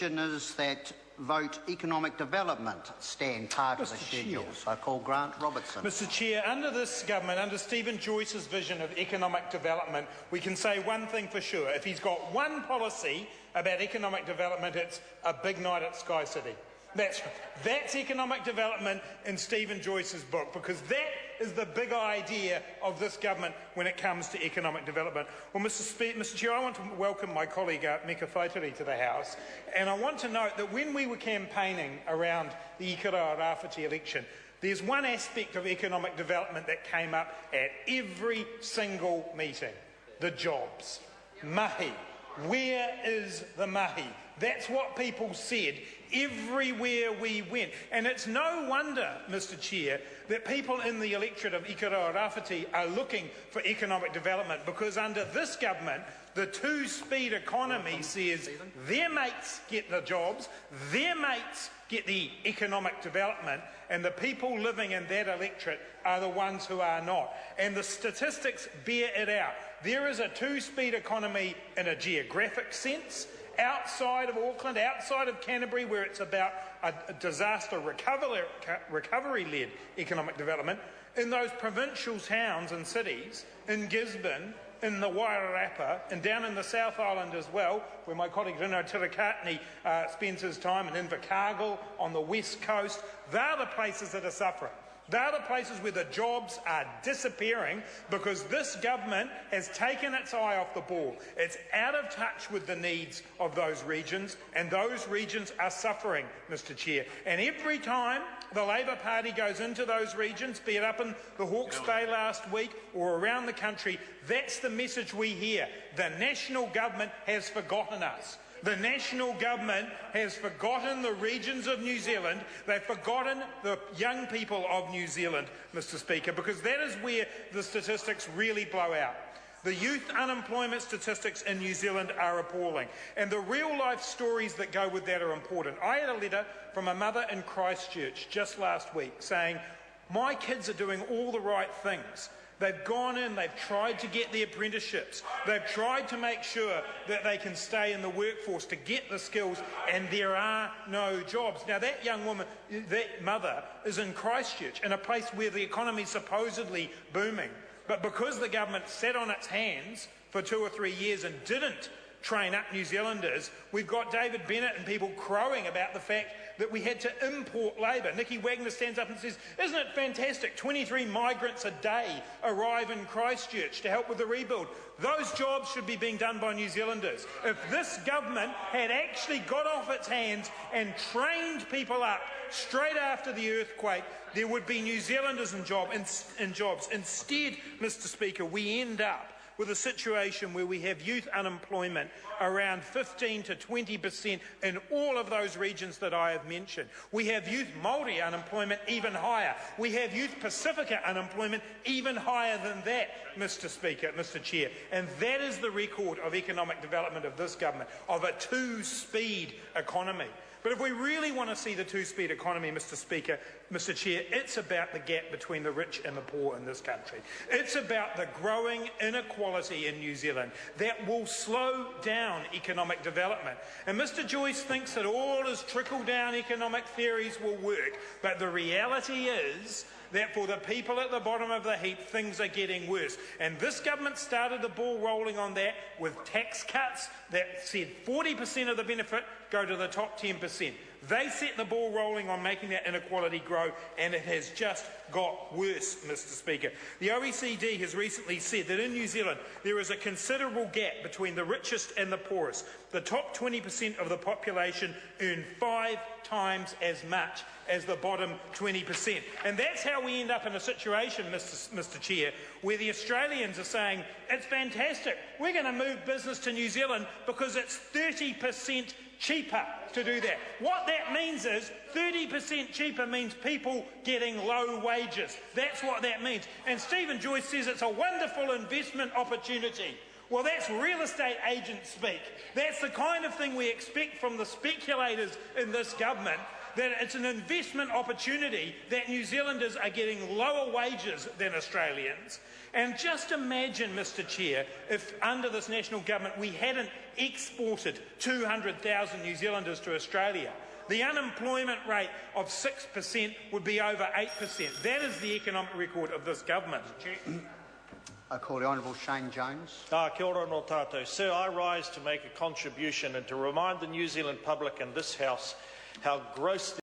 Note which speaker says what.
Speaker 1: questioners that vote economic development stand part of the schedule. So I call Grant Robertson.
Speaker 2: Mr Chair, under this government, under Stephen Joyce's vision of economic development, we can say one thing for sure. If he's got one policy about economic development, it's a big night at Sky City. That's economic development in Stephen Joyce's book, because that is the big idea of this government when it comes to economic development. Well, Mr Chair, I want to welcome my colleague Meka Whaitiri to the House, and I want to note that when we were campaigning around the Ikara Rāwhiti election, there's one aspect of economic development that came up at every single meeting: the jobs. Mahi. Where is the mahi? That's what people said everywhere we went. And it's no wonder, Mr Chair, that people in the electorate of Ikara Rāwhiti are looking for economic development, because under this government, the two-speed economy says their mates get the jobs, their mates get the economic development, and the people living in that electorate are the ones who are not. And the statistics bear it out. There is a two-speed economy in a geographic sense, outside of Auckland, outside of Canterbury, where it's about a disaster recovery-led economic development. In those provincial towns and cities, in Gisborne, in the Wairarapa, and down in the South Island as well, where my colleague Rino Tirakatni spends his time, and in Invercargill on the west coast, they're the places that are suffering. They're the places where the jobs are disappearing because this government has taken its eye off the ball. It's out of touch with the needs of those regions, and those regions are suffering, Mr Chair. And every time the Labour Party goes into those regions, be it up in the Hawke's Bay last week or around the country, that's the message we hear. The national government has forgotten us. The national government has forgotten the regions of New Zealand. They've forgotten the young people of New Zealand, Mr Speaker, because that is where the statistics really blow out. The youth unemployment statistics in New Zealand are appalling, and the real-life stories that go with that are important. I had a letter from a mother in Christchurch just last week saying, "My kids are doing all the right things. They've gone in, they've tried to get the apprenticeships, they've tried to make sure that they can stay in the workforce to get the skills, and there are no jobs." Now that young woman, that mother, is in Christchurch, in a place where the economy is supposedly booming. But because the government sat on its hands for 2 or 3 years and didn't train up New Zealanders, we've got David Bennett and people crowing about the fact that we had to import labour. Nikki Wagner stands up and says, "Isn't it fantastic? 23 migrants a day arrive in Christchurch to help with the rebuild." Those jobs should be being done by New Zealanders. If this government had actually got off its hands and trained people up straight after the earthquake, there would be New Zealanders in jobs. Instead, Mr Speaker, we end up with a situation where we have youth unemployment around 15 to 20% in all of those regions that I have mentioned. We have youth Māori unemployment even higher. We have youth Pacifica unemployment even higher than that, Mr Speaker, Mr Chair. And that is the record of economic development of this government, of a two-speed economy. But if we really want to see the two-speed economy, Mr Speaker, Mr Chair, it's about the gap between the rich and the poor in this country. It's about the growing inequality in New Zealand that will slow down economic development. And Mr Joyce thinks that all his trickle-down economic theories will work, but the reality is that for the people at the bottom of the heap, things are getting worse. And this government started the ball rolling on that with tax cuts that said 40% of the benefit go to the top 10%. They set the ball rolling on making that inequality grow, and it has just got worse, Mr Speaker. The OECD has recently said that in New Zealand there is a considerable gap between the richest and the poorest. The top 20% of the population earn 5 times as much as the bottom 20%. And that's how we end up in a situation, Mr Chair, where the Australians are saying, "It's fantastic, we're going to move business to New Zealand because it's 30% cheaper to do that." What that means is 30% cheaper means people getting low wages. That's what that means. And Stephen Joyce says it's a wonderful investment opportunity. Well, that's real estate agent speak. That's the kind of thing we expect from the speculators in this government, that it's an investment opportunity that New Zealanders are getting lower wages than Australians. And just imagine, Mr Chair, if under this national government we hadn't exported 200,000 New Zealanders to Australia, the unemployment rate of 6% would be over 8%. That is the economic record of this government.
Speaker 1: I call the Honourable Shane Jones.
Speaker 3: Kia ora no tātou. Sir, I rise to make a contribution and to remind the New Zealand public and this House how gross